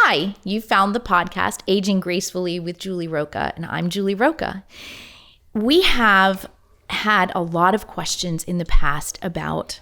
Hi, you found the podcast Aging Gracefully with Julie Roca, and I'm Julie Roca. We have had a lot of questions in the past about,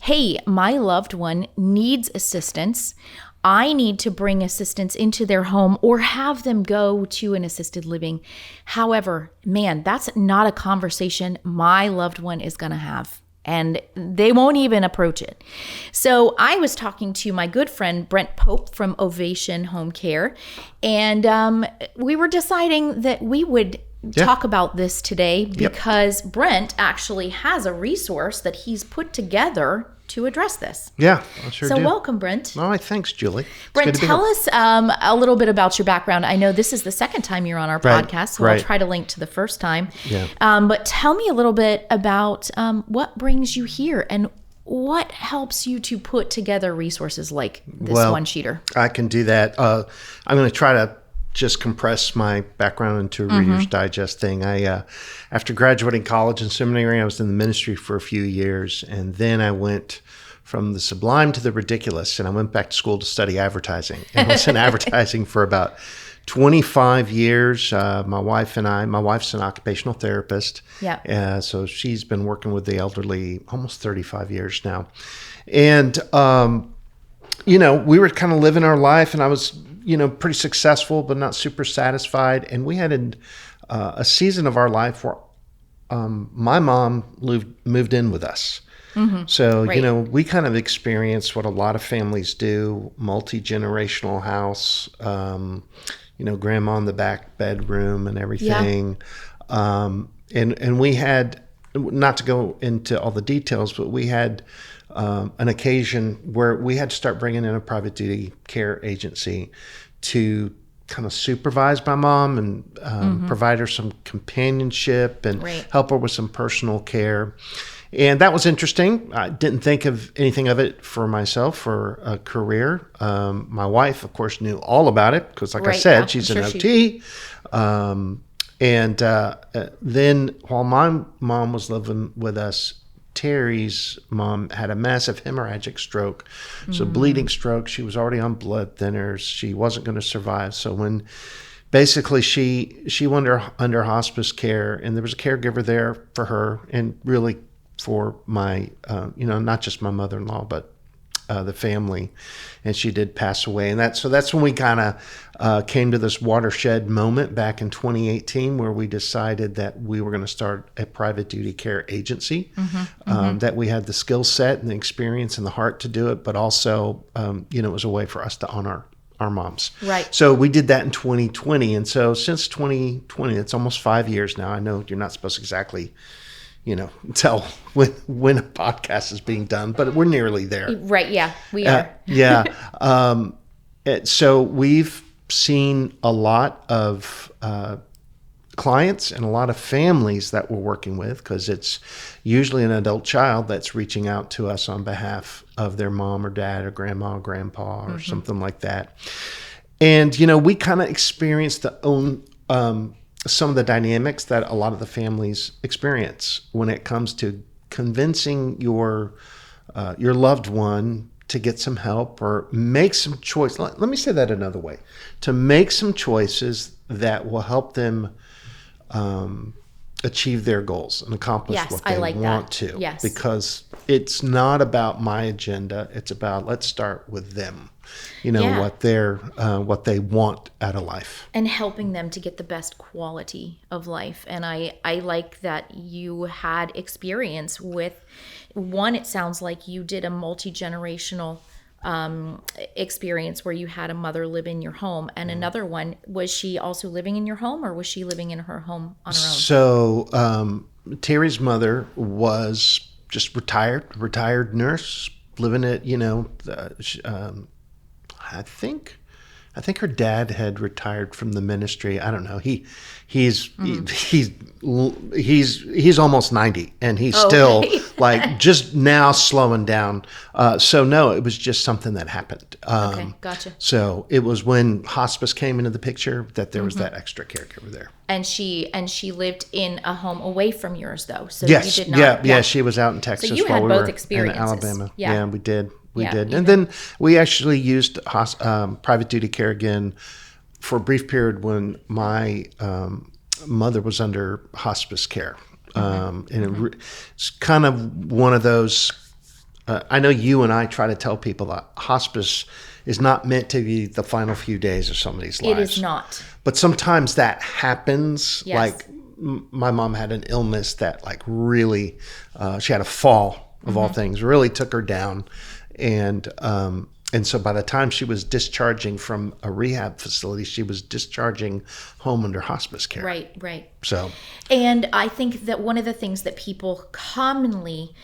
hey, my loved one needs assistance. I need to bring assistance into their home or have them go to an assisted living. However, man, that's not a conversation my loved one is going to have. And they won't even approach it. So I was talking to my good friend, Brent Pope from Ovation Home Care. And we were deciding that we would talk about this today because Brent actually has a resource that he's put together to address this. Yeah, I sure do. So welcome, Brent. All right, thanks, Julie. Brent, tell us a little bit about your background. I know this is the second time you're on our podcast, so I'll try to link to the first time. Yeah. But tell me a little bit about what brings you here and what helps you to put together resources like this one-sheeter. I can do that. I'm going to try to just compress my background into a Reader's Digest thing. I, after graduating college and seminary, I was in the ministry for a few years, and then I went from the sublime to the ridiculous, and I went back to school to study advertising. And I was in advertising for about 25 years. My wife's an occupational therapist. Yeah. So she's been working with the elderly almost 35 years now. And, we were kind of living our life, and I was pretty successful, but not super satisfied. And we had a season of our life where my mom moved in with us. Mm-hmm. So, we kind of experienced what a lot of families do, multi-generational house, grandma in the back bedroom and everything. Yeah. And we had, not to go into all the details, but we had an occasion where we had to start bringing in a private duty care agency to kind of supervise my mom and provide her some companionship and help her with some personal care. And that was interesting. I didn't think of anything of it for myself for a career. My wife, of course, knew all about it because, like I said, she's an OT. Then while my mom was living with us, Terry's mom had a massive hemorrhagic stroke. So bleeding stroke, she was already on blood thinners. She wasn't going to survive. So when basically she went under hospice care, and there was a caregiver there for her and really for my, not just my mother-in-law, but the family, and she did pass away. And that's when we kind of came to this watershed moment back in 2018 where we decided that we were going to start a private duty care agency, that we had the skill set and the experience and the heart to do it, but also, it was a way for us to honor our moms. Right. So we did that in 2020. And so since 2020, it's almost 5 years now. I know you're not supposed to exactly tell when a podcast is being done, but we're nearly there. Right. Yeah, we are. So we've seen a lot of clients and a lot of families that we're working with, because it's usually an adult child that's reaching out to us on behalf of their mom or dad or grandma or grandpa or something like that. And, we kind of experienced some of the dynamics that a lot of the families experience when it comes to convincing your loved one to get some help or make some choice. Let me say that another way: to make some choices that will help them achieve their goals and accomplish what they want to. Yes. Because it's not about my agenda; it's about let's start with them. What they want out of life, and helping them to get the best quality of life. And I like that you had experience with one. It sounds like you did a multi-generational experience where you had a mother live in your home, and another one, was she also living in your home, or was she living in her home on her own? So Terry's mother was just retired nurse living at I think her dad had retired from the ministry. I don't know. He's almost 90, and he's still like just now slowing down. So no, it was just something that happened. Okay, gotcha. So it was when hospice came into the picture that there was that extra caregiver there. And she lived in a home away from yours, though. So yes, you did not. Yeah. She was out in Texas. So you while had we both were experiences. in Alabama. Yeah, we did. We did. And then we actually used private duty care again for a brief period when my mother was under hospice care. It's kind of one of those, I know you and I try to tell people that hospice is not meant to be the final few days of somebody's lives. It is not. But sometimes that happens. Yes. Like my mom had an illness that like really, she had a fall of all things, really took her down. And so by the time she was discharging from a rehab facility, she was discharging home under hospice care. Right. So, and I think that one of the things that people commonly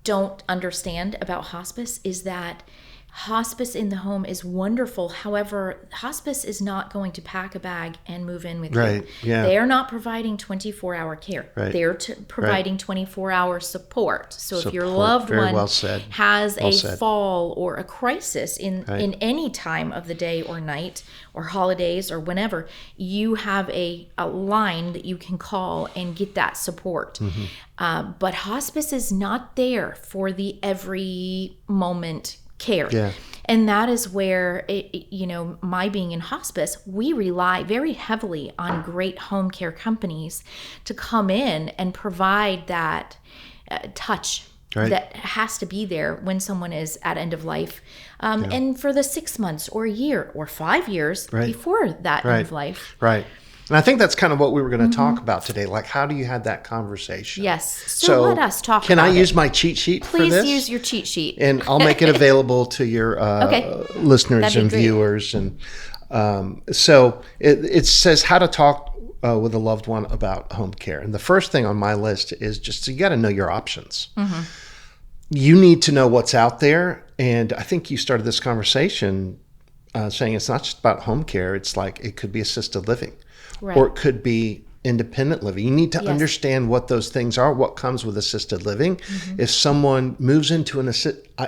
don't understand about hospice is that hospice in the home is wonderful. However, hospice is not going to pack a bag and move in with you. Yeah. They are not providing 24-hour care. Right. They're providing 24-hour support. So if your Support. loved Very one well said. has Well a said. fall or a crisis in any time of the day or night or holidays or whenever, you have a line that you can call and get that support. But hospice is not there for the every moment care. Yeah. And that is where, my being in hospice, we rely very heavily on great home care companies to come in and provide that touch that has to be there when someone is at end of life. And for the 6 months or a year or 5 years before that end of life. Right. And I think that's kind of what we were going to talk about today. Like, how do you have that conversation? Yes. So let us talk about it. Can I use my cheat sheet for this? Please use your cheat sheet. And I'll make it available to your listeners That'd be and great. viewers. And so it says how to talk with a loved one about home care. And the first thing on my list is just you got to know your options. You need to know what's out there. And I think you started this conversation saying it's not just about home care. It's like it could be assisted living. Right. Or it could be independent living. You need to understand what those things are, what comes with assisted living. If someone moves into an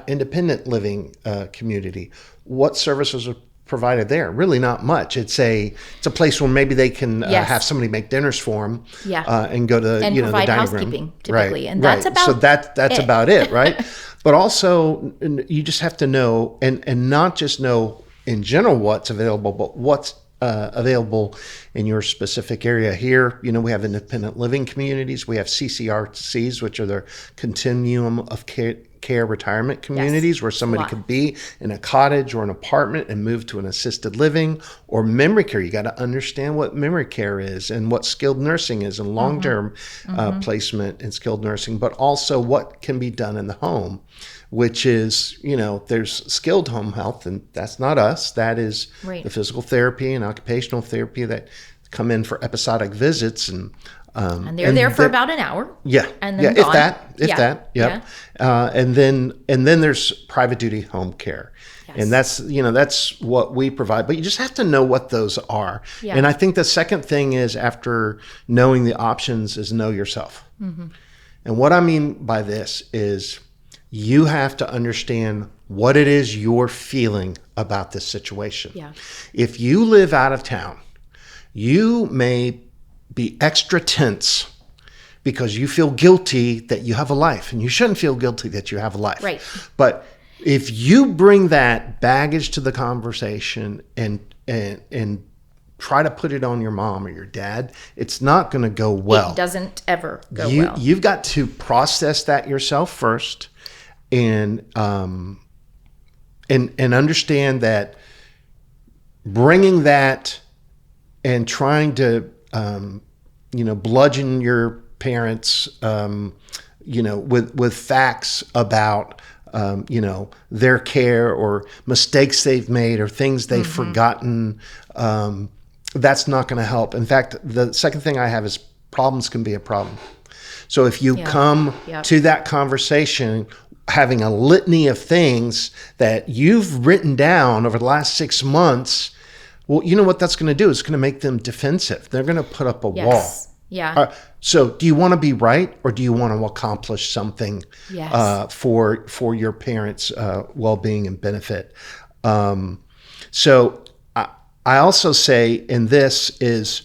independent living community, what services are provided there? Really not much. It's a place where maybe they can have somebody make dinners for them and go to and the provide dining housekeeping room. typically. And that's about so that's about it, right? But also you just have to know and not just know in general what's available, but what's available in your specific area. Here, we have independent living communities. We have CCRCs, which are the continuum of care retirement communities, where somebody could be in a cottage or an apartment and move to an assisted living or memory care. You got to understand what memory care is and what skilled nursing is and long-term placement in skilled nursing, but also what can be done in the home, which is, there's skilled home health, and that's not us. That is the physical therapy and occupational therapy that come in for episodic visits. And they're there for about an hour. Yeah. And then if gone. that. Yep. And then there's private duty home care. Yes. And that's what we provide. But you just have to know what those are. Yeah. And I think the second thing is, after knowing the options, is know yourself. And what I mean by this is, you have to understand what it is you're feeling about this situation. Yeah. If you live out of town, you may be extra tense because you feel guilty that you have a life, and you shouldn't feel guilty that you have a life. Right. But if you bring that baggage to the conversation and try to put it on your mom or your dad, it's not going to go well. It doesn't ever go well. You've got to process that yourself first. And understand that bringing that and trying to bludgeon your parents with facts about their care or mistakes they've made or things they've forgotten, that's not going to help. In fact, the second thing I have is problems can be a problem. So if you come to that conversation having a litany of things that you've written down over the last 6 months, well, you know what that's going to do? It's going to make them defensive. They're going to put up a wall. Yeah. So do you want to be right, or do you want to accomplish something for your parents' well-being and benefit? So I also say in this is,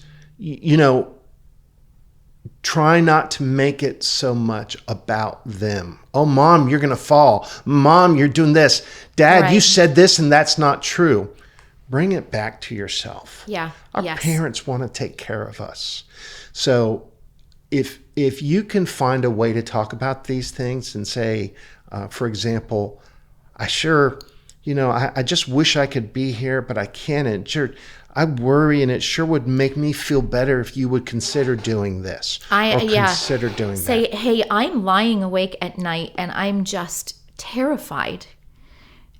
try not to make it so much about them. Oh, Mom, you're going to fall. Mom, you're doing this. Dad, you said this and that's not true. Bring it back to yourself. Yeah. Our parents want to take care of us. So if you can find a way to talk about these things and say, for example, I just wish I could be here, but I can't. And sure, I worry, and it sure would make me feel better if you would consider doing this consider doing Say, that. hey, I'm lying awake at night and I'm just terrified.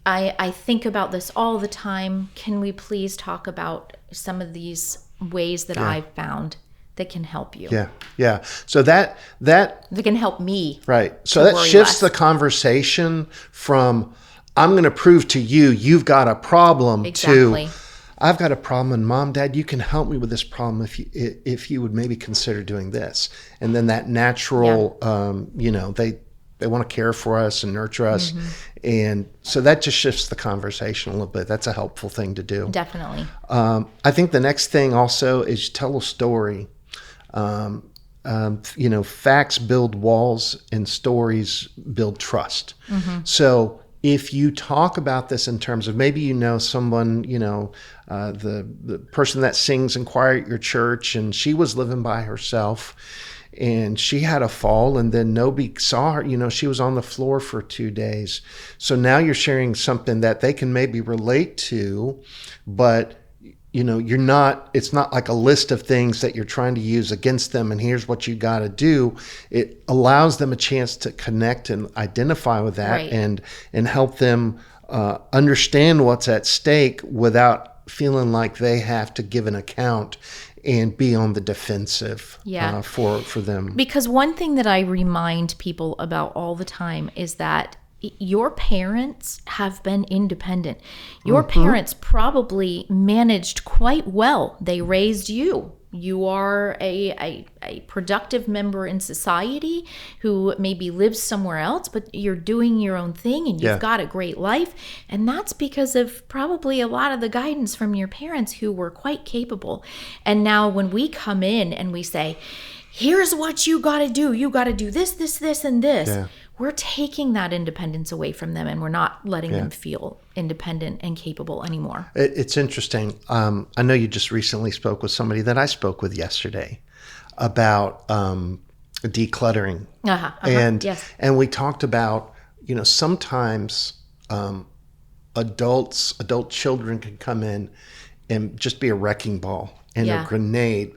I think about this all the time. Can we please talk about some of these ways that I've found that can help you? Yeah. So that can help me. Right. So that shifts the conversation from I'm going to prove to you you've got a problem to I've got a problem, and Mom, Dad, you can help me with this problem if you would maybe consider doing this. And then that natural, they want to care for us and nurture us. Mm-hmm. And so that just shifts the conversation a little bit. That's a helpful thing to do. Definitely. I think the next thing also is tell a story. Facts build walls and stories build trust. Mm-hmm. So if you talk about this in terms of maybe someone, the person that sings in choir at your church, and she was living by herself and she had a fall and then nobody saw her, she was on the floor for 2 days. So now you're sharing something that they can maybe relate to, but it's not like a list of things that you're trying to use against them and here's what you got to do. It allows them a chance to connect and identify with that and help them understand what's at stake without feeling like they have to give an account and be on the defensive for them. Because one thing that I remind people about all the time is that your parents have been independent. Your parents probably managed quite well. They raised you. You are a productive member in society who maybe lives somewhere else, but you're doing your own thing and you've got a great life. And that's because of probably a lot of the guidance from your parents who were quite capable. And now when we come in and we say, here's what you got to do. You got to do this, this, this, and this. Yeah. We're taking that independence away from them and we're not letting them feel independent and capable anymore. It's interesting. I know you just recently spoke with somebody that I spoke with yesterday about decluttering. And we talked about, sometimes adult children can come in and just be a wrecking ball and a grenade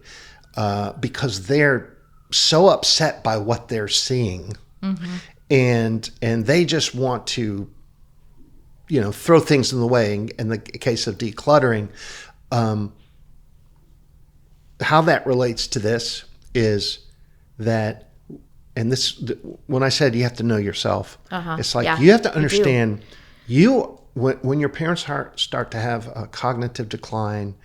because they're so upset by what they're seeing. Mm-hmm. And they just want to, throw things in the way. In the case of decluttering, how that relates to this is that, and this, when I said you have to know yourself, it's like you have to understand when your parents start to have a cognitive decline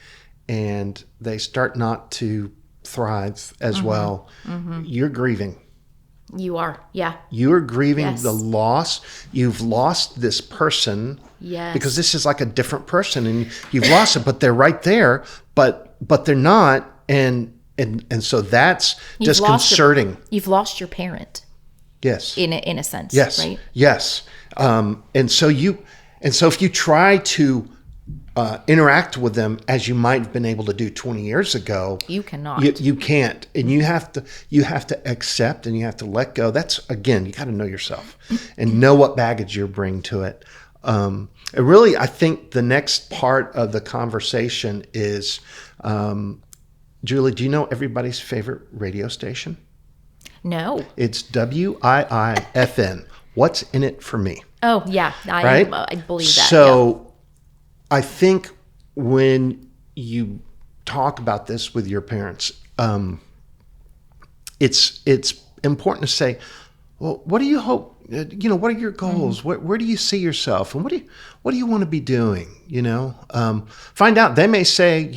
and they start not to thrive as well, you're grieving. You are, You're grieving the loss. You've lost this person. Yes. Because this is like a different person and you've lost it, but they're right there, but they're not. And so that's disconcerting. You've lost your parent. Yes. In a sense. Yes. Right? Yes. And so if you try to interact with them as you might have been able to do 20 years ago, you cannot. You can't, and you have to accept and you have to let go. That's, again, you got to know yourself and know what baggage you bring to it. And really, I think the next part of the conversation is, Julie, do you know everybody's favorite radio station? No. It's WIIFN. What's in it for me? Oh yeah, I believe that. So. I think when you talk about this with your parents, it's important to say, well, what do you hope? What are your goals? Mm-hmm. Where do you see yourself? And what do you want to be doing? Find out. They may say,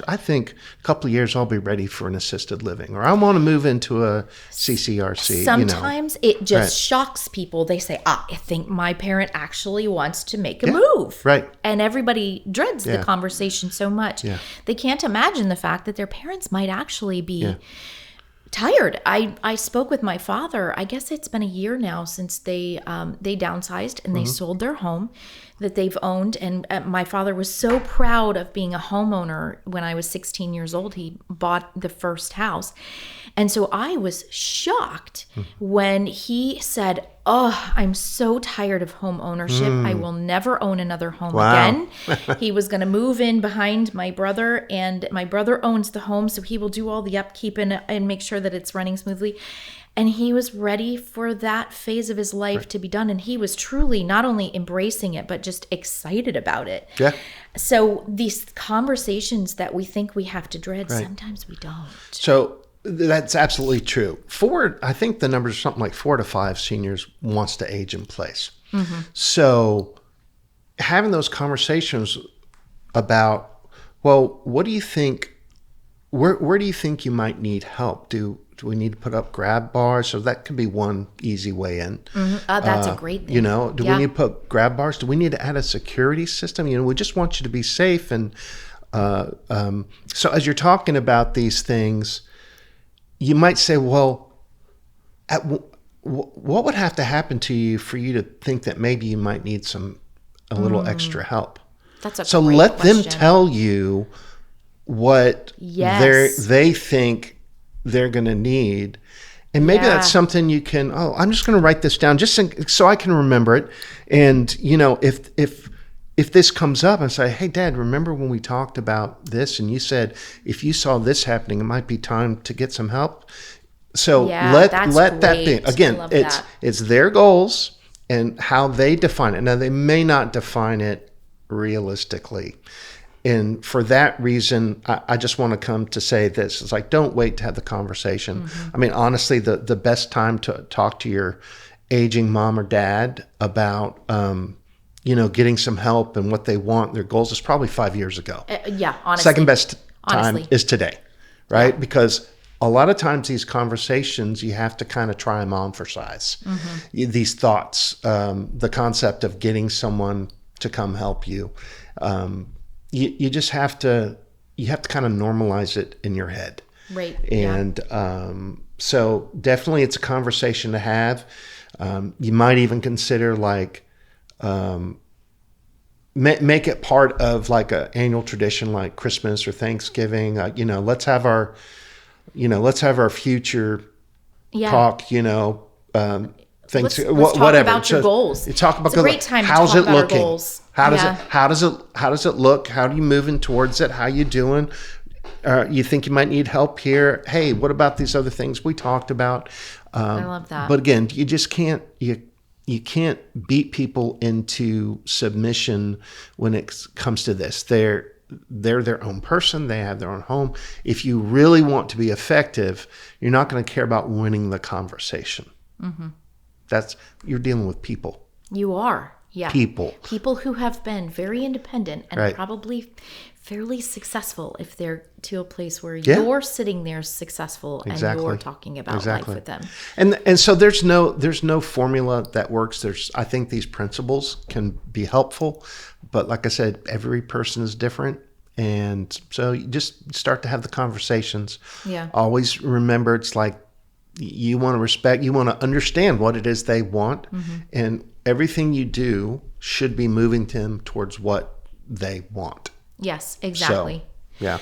I think a couple of years I'll be ready for an assisted living, or I want to move into a CCRC. Sometimes it just shocks people. They say, I think my parent actually wants to make a move. Right. And everybody dreads the conversation so much. Yeah. They can't imagine the fact that their parents might actually be tired. I spoke with my father. I guess it's been a year now since they downsized and they sold their home that they've owned. And my father was so proud of being a homeowner. When I was 16 years old, he bought the first house. And so I was shocked when he said, "Oh, I'm so tired of home ownership. I will never own another home again." He was going to move in behind my brother, and my brother owns the home, so he will do all the upkeep and make sure that it's running smoothly. And he was ready for that phase of his life to be done. And he was truly not only embracing it, but just excited about it. Yeah. So these conversations that we think we have to dread, sometimes we don't. So that's absolutely true. I think the numbers are something like 4 to 5 seniors wants to age in place. So having those conversations about, well, what do you think, where do you think you might need help? Do we need to put up grab bars? So that could be one easy way in. That's a great thing. Do we need to put grab bars? Do we need to add a security system? We just want you to be safe. And so as you're talking about these things, you might say, well, what would have to happen to you for you to think that maybe you might need a little extra help? That's a so great let question. them tell you what they think they're going to need. And maybe that's something you can, I'm just going to write this down just so I can remember it. And, if this comes up and say, hey, Dad, remember when we talked about this? And you said, if you saw this happening, it might be time to get some help. So let that be. Again, it's their goals and how they define it. Now, they may not define it realistically. And for that reason, I just want to come to say this. It's like, don't wait to have the conversation. I mean, honestly, the best time to talk to your aging mom or dad about, getting some help and what they want, their goals, is probably 5 years ago. Honestly. Second best time is today, right? Yeah. Because a lot of times these conversations, you have to kind of try them on for size. These thoughts, the concept of getting someone to come help you, you just have to kind of normalize it in your head. Right. And so definitely it's a conversation to have. You might even consider make it part of like an annual tradition like Christmas or Thanksgiving. Let's have our future talk, things, let's whatever. Talk about your goals. You talk about it's a great time how's to talk it about looking? Our goals. How does it look? How are you moving towards it? How you doing? You think you might need help here? Hey, what about these other things we talked about? I love that. But again, you just can't you can't beat people into submission when it comes to this. They're their own person. They have their own home. If you really want to be effective, you're not going to care about winning the conversation. You're dealing with people. You are. Yeah. People who have been very independent and probably fairly successful if they're to a place where you're sitting there successful and you're talking about life with them. And so there's no formula that works. I think these principles can be helpful, but like I said, every person is different. And so you just start to have the conversations. Yeah. Always remember, it's like you want to respect, you want to understand what it is they want, and everything you do should be moving them towards what they want. Yes, exactly. So, yeah.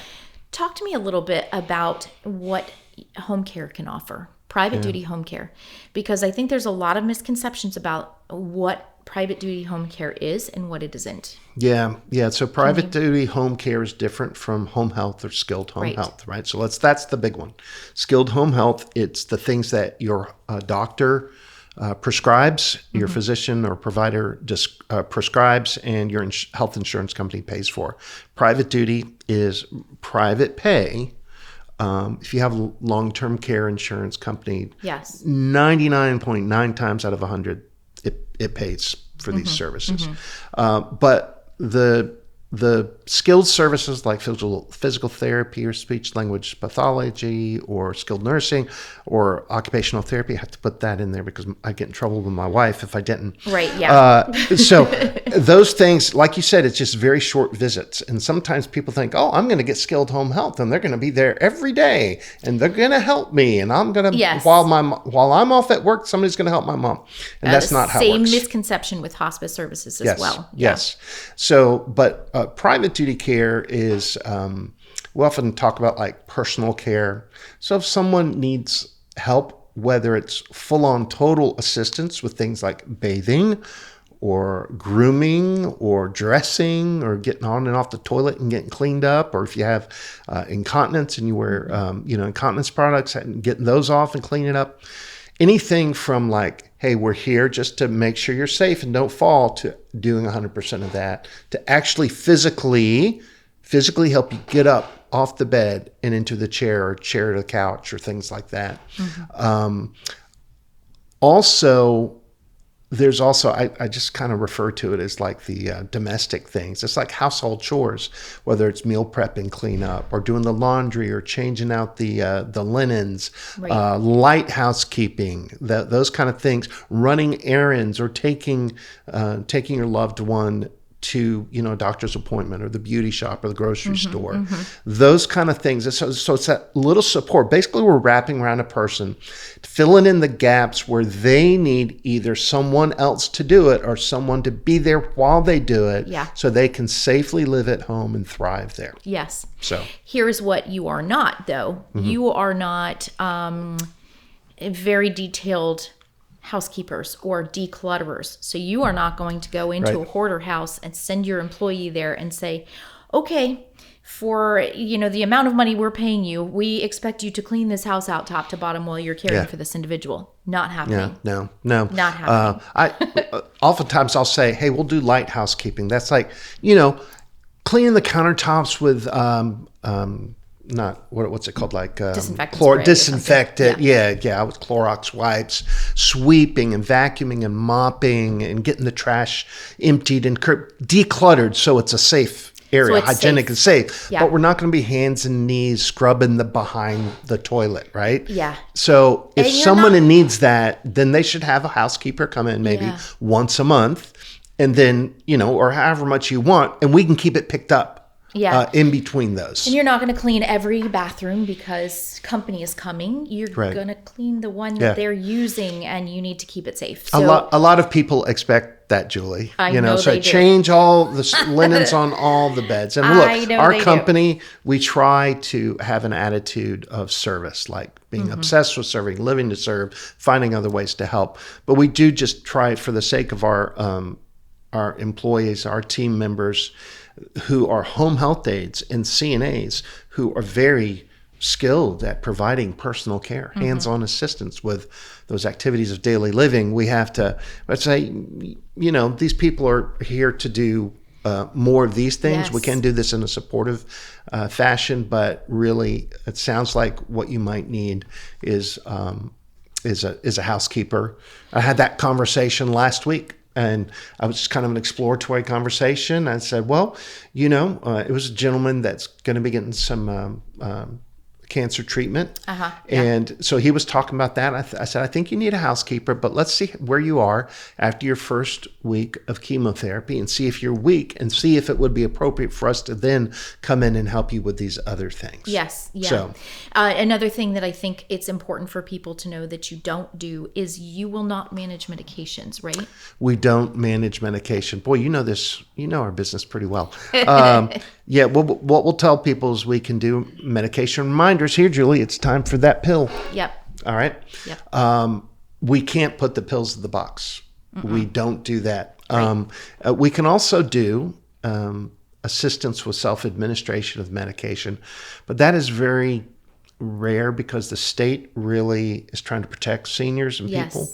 Talk to me a little bit about what home care can offer, private duty home care, because I think there's a lot of misconceptions about what private duty home care is and what it isn't. Yeah. So private duty home care is different from home health or skilled home health, right? So that's the big one. Skilled home health, it's the things that your doctor prescribes, your physician or provider just prescribes, and your health insurance company pays for. Private duty is private pay. If you have a long-term care insurance company, 99.9 times out of 100, it pays for these services. But the the skilled services like physical therapy or speech language pathology or skilled nursing or occupational therapy, I have to put that in there because I get in trouble with my wife if I didn't. Right, yeah. So those things, like you said, it's just very short visits. And sometimes people think, oh, I'm going to get skilled home health and they're going to be there every day and they're going to help me. And I'm going to, Yes. while I'm off at work, somebody's going to help my mom. And that's not how it works. Same misconception with hospice services as well. Yes. So, but private duty care is, we often talk about like personal care. So if someone needs help, whether it's full-on total assistance with things like bathing or grooming or dressing or getting on and off the toilet and getting cleaned up, or if you have incontinence and you wear, incontinence products and getting those off and cleaning up, anything from like, hey, we're here just to make sure you're safe and don't fall, to doing 100% of that, to actually physically help you get up off the bed and into the chair or chair to the couch or things like that. Also, there's also, I just kind of refer to it as like the domestic things. It's like household chores, whether it's meal prep and cleanup or doing the laundry or changing out the linens, Right. Light housekeeping, those kind of things, running errands or taking your loved one to, a doctor's appointment or the beauty shop or the grocery store, those kind of things. So it's that little support. Basically, we're wrapping around a person, filling in the gaps where they need either someone else to do it or someone to be there while they do it, so they can safely live at home and thrive there. Yes. So here's what you are not, though. You are not very detailed housekeepers or declutterers. So you are not going to go into a hoarder house and send your employee there and say, okay, for the amount of money we're paying you, we expect you to clean this house out top to bottom while you're caring for this individual. Not happening. No. Not happening. Oftentimes I'll say, hey, we'll do light housekeeping. That's like, cleaning the countertops with not what's it called, like disinfectant, with Clorox wipes, sweeping and vacuuming and mopping and getting the trash emptied and decluttered so it's a safe area, hygienic and safe. But we're not going to be hands and knees scrubbing the behind the toilet, right? So if someone needs that, then they should have a housekeeper come in maybe once a month, and then or however much you want, and we can keep it picked up. In between those. And you're not going to clean every bathroom because company is coming. You're going to clean the one that they're using, and you need to keep it safe. So, a lot of people expect that, Julie. I know so they do. Change all the linens on all the beds. And look, our company, we try to have an attitude of service, like being obsessed with serving, living to serve, finding other ways to help. But we do just try, for the sake of our employees, our team members, who are home health aides and CNAs who are very skilled at providing personal care, hands-on assistance with those activities of daily living. We have to, let's say, these people are here to do more of these things. We can do this in a supportive fashion, but really it sounds like what you might need is a housekeeper. I had that conversation last week. And I was just kind of an exploratory conversation. I said, well, it was a gentleman that's going to be getting some cancer treatment. And so he was talking about that. I said, I think you need a housekeeper, but let's see where you are after your first week of chemotherapy and see if you're weak and see if it would be appropriate for us to then come in and help you with these other things. Yes. Yeah. So, another thing that I think it's important for people to know that you don't do is you will not manage medications, right? We don't manage medication. Boy, you know this, our business pretty well. What we'll tell people is we can do medication reminders. Here, Julie, it's time for that pill. Yep. All right. Yep. We can't put the pills in the box. We don't do that. Right. We can also do assistance with self-administration of medication, but that is very rare because the state really is trying to protect seniors and people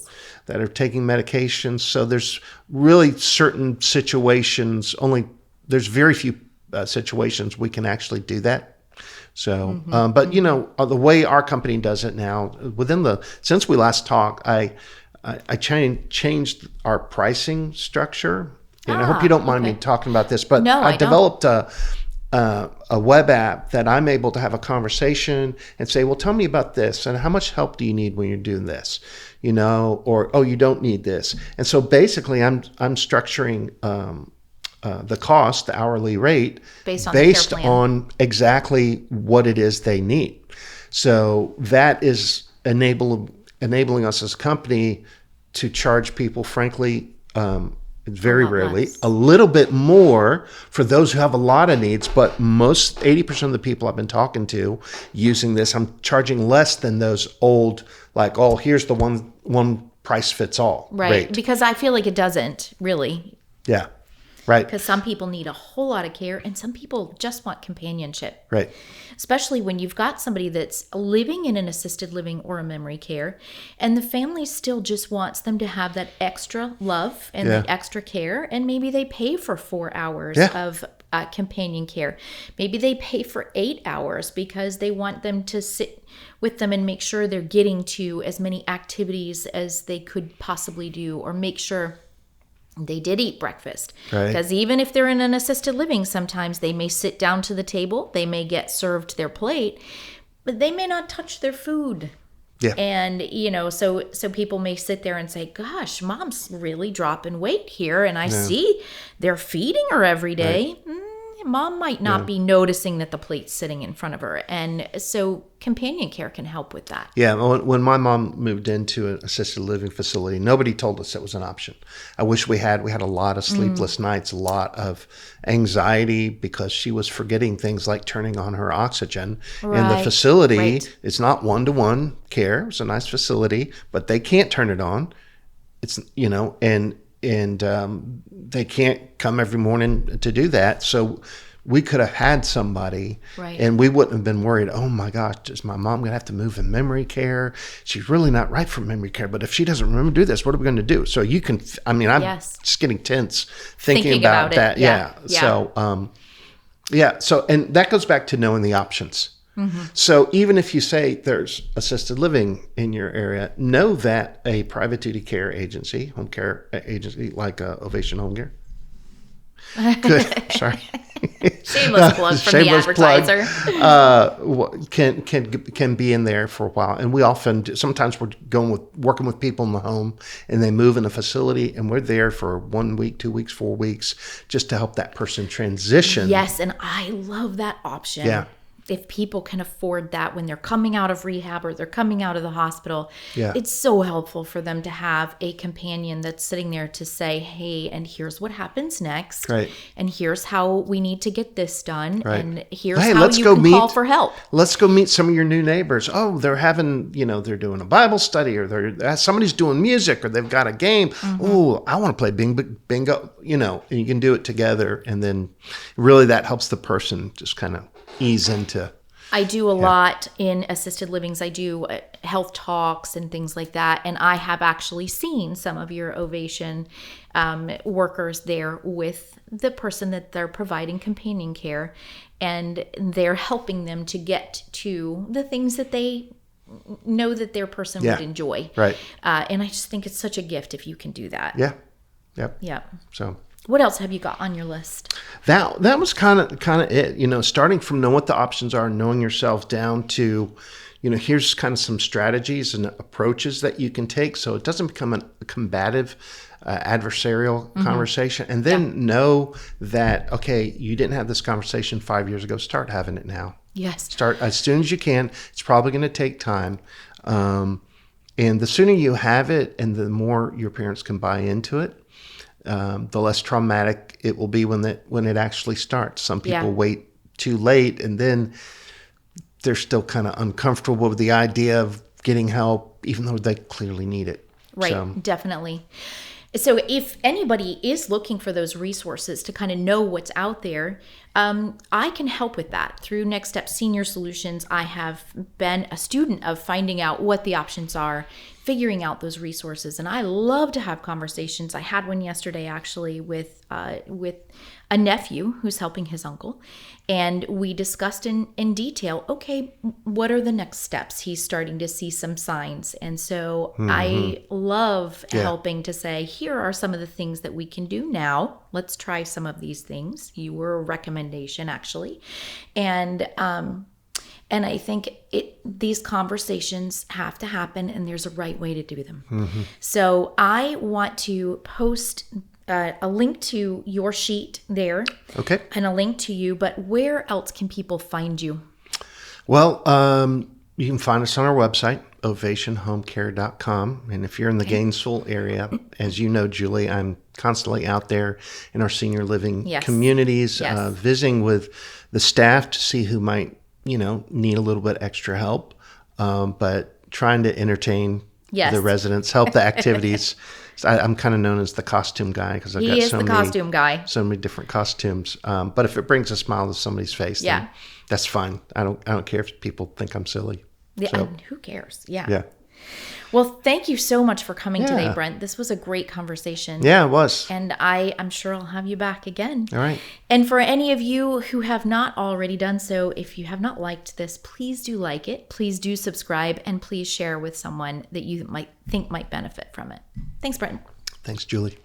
that are taking medications. So there's really certain situations, there's very few situations we can actually do that. So, but the way our company does it now, since we last talked, I changed our pricing structure And I hope you don't mind me talking about this, but No, I I've developed a web app that I'm able to have a conversation and say, well, tell me about this and how much help do you need when you're doing this, or, oh, you don't need this. And so basically I'm structuring the cost, the hourly rate, based on exactly what it is they need. So that is enabling us as a company to charge people, frankly, very rarely, a little bit more for those who have a lot of needs, but 80% of the people I've been talking to using this, I'm charging less than those old, like, oh, here's the one price fits all. Right. Because I feel like it doesn't really. Yeah. Right. Because some people need a whole lot of care and some people just want companionship. Right. Especially when you've got somebody that's living in an assisted living or a memory care and the family still just wants them to have that extra love and the extra care. And maybe they pay for 4 hours of companion care. Maybe they pay for 8 hours because they want them to sit with them and make sure they're getting to as many activities as they could possibly do, or make sure they did eat breakfast. Because even if they're in an assisted living, sometimes they may sit down to the table, they may get served their plate, but they may not touch their food. Yeah. And, so people may sit there and say, gosh, mom's really dropping weight here. And I see they're feeding her every day. Mom might not be noticing that the plate's sitting in front of her. And so companion care can help with that. Yeah. When my mom moved into an assisted living facility, nobody told us it was an option. I wish we had. We had a lot of sleepless nights, a lot of anxiety because she was forgetting things like turning on her oxygen. In the facility, it's not one-to-one care. It's a nice facility, but they can't turn it on. It's, and they can't come every morning to do that. So we could have had somebody and we wouldn't have been worried, oh my gosh, is my mom going to have to move in memory care? She's really not right for memory care, but if she doesn't remember to do this, what are we going to do? So you can, I'm just getting tense thinking about that. Yeah. So, so, and that goes back to knowing the options. So even if you say there's assisted living in your area, know that a private duty care agency, home care agency like Ovation Home Care, sorry, shameless plug from the advertiser, can be in there for a while. And we often sometimes we're working with people in the home, and they move in a facility, and we're there for 1 week, 2 weeks, 4 weeks, just to help that person transition. Yes, and I love that option. Yeah. If people can afford that when they're coming out of rehab or they're coming out of the hospital, it's so helpful for them to have a companion that's sitting there to say, hey, and here's what happens next. And here's how we need to get this done. And here's how you can call for help. Let's go meet some of your new neighbors. Oh, they're having, they're doing a Bible study, or somebody's doing music, or they've got a game. Oh, I want to play bingo, and you can do it together. And then really that helps the person just kind of ease into. I do a lot in assisted livings. I do health talks and things like that. And I have actually seen some of your Ovation workers there with the person that they're providing companion care. And they're helping them to get to the things that they know that their person would enjoy. And I just think it's such a gift if you can do that. Yeah. So. What else have you got on your list? That was kind of it, starting from knowing what the options are, knowing yourself down to, here's kind of some strategies and approaches that you can take so it doesn't become a combative, adversarial conversation. And then know that, okay, you didn't have this conversation 5 years ago. Start having it now. Yes. Start as soon as you can. It's probably going to take time. And the sooner you have it and the more your parents can buy into it, the less traumatic it will be when it actually starts. Some people wait too late, and then they're still kind of uncomfortable with the idea of getting help, even though they clearly need it. Definitely. So if anybody is looking for those resources to kind of know what's out there, I can help with that. Through Next Step Senior Solutions, I have been a student of finding out what the options are, figuring out those resources. And I love to have conversations. I had one yesterday actually with a nephew who's helping his uncle. And we discussed in detail, okay, what are the next steps? He's starting to see some signs. And so I love helping to say, here are some of the things that we can do now. Let's try some of these things. You were a recommendation, actually. And I think these conversations have to happen, and there's a right way to do them. So I want to post a link to your sheet there. Okay. And a link to you, but where else can people find you? Well, you can find us on our website, ovationhomecare.com. And if you're in the Gainesville area, as you know, Julie, I'm constantly out there in our senior living communities, visiting with the staff to see who might, need a little bit extra help, but trying to entertain the residents, help the activities. I'm kind of known as the costume guy because I've got so many different costumes. But if it brings a smile to somebody's face, then that's fine. I don't care if people think I'm silly. Yeah, so, who cares? Yeah. Well, thank you so much for coming today, Brent. This was a great conversation. Yeah, it was. And I'm sure I'll have you back again. All right. And for any of you who have not already done so, if you have not liked this, please do like it. Please do subscribe, and please share with someone that you might benefit from it. Thanks, Brent. Thanks, Julie.